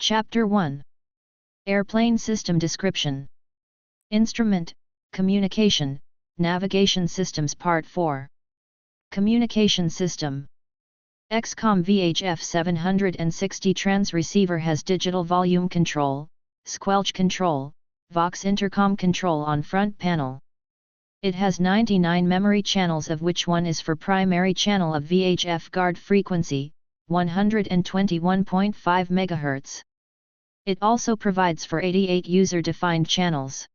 Chapter 1. Airplane System Description. Instrument, Communication, Navigation Systems Part 4. Communication System. XCOM VHF 760 transceiver has digital volume control, squelch control, Vox intercom control on front panel. It has 99 memory channels, of which one is for primary channel of VHF guard frequency, 121.5 MHz. It also provides for 88 user-defined channels.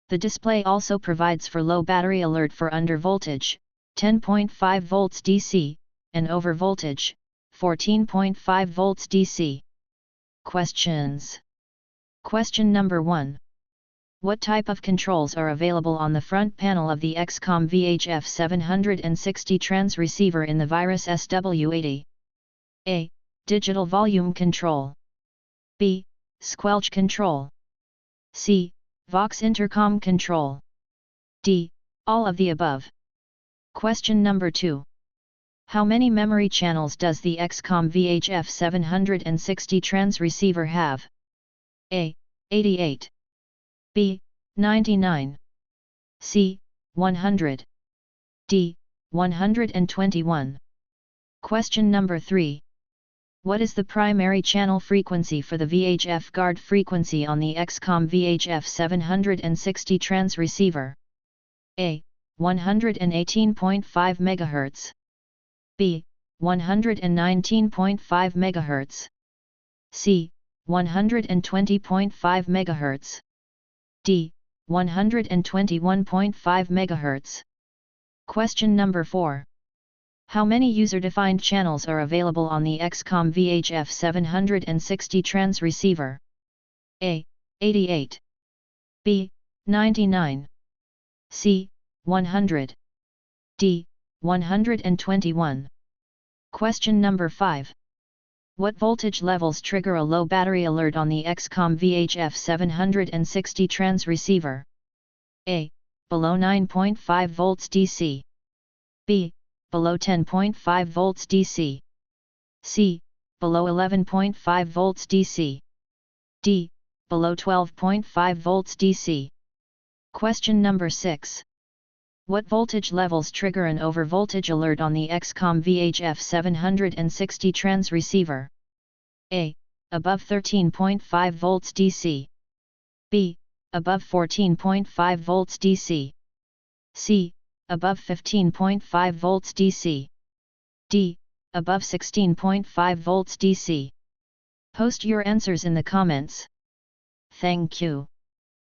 The display also provides for low battery alert for under voltage, 10.5 volts DC, and over voltage, 14.5 volts DC. Questions. Question number 1. What type of controls are available on the front panel of the XCOM VHF 760 transceiver in the virus SW-80? A. Digital volume control. B. Squelch control. C. Vox intercom control. D. All of the above. Question number 2. How many memory channels does the XCOM VHF 760 transceiver have? A. 88. B. 99. C. 100. D. 121. Question number 3. What is the primary channel frequency for the VHF guard frequency on the XCOM VHF 760 transceiver? A. 118.5 MHz. B. 119.5 MHz. C. 120.5 MHz. D. 121.5 MHz. Question number 4. How many user-defined channels are available on the XCOM VHF 760 transceiver? A. 88. B. 99. C. 100. D. 121. Question number 5. What voltage levels trigger a low battery alert on the XCOM VHF 760 transceiver? A. Below 9.5 volts DC. B. Below 10.5 volts DC. C. Below 11.5 volts DC. D. Below 12.5 volts DC. Question number 6. What voltage levels trigger an over-voltage alert on the XCOM VHF 760 transceiver? A. Above 13.5 volts DC. B. Above 14.5 volts DC. C. Above 15.5 volts DC. D. Above 16.5 volts DC. Post your answers in the comments. Thank you.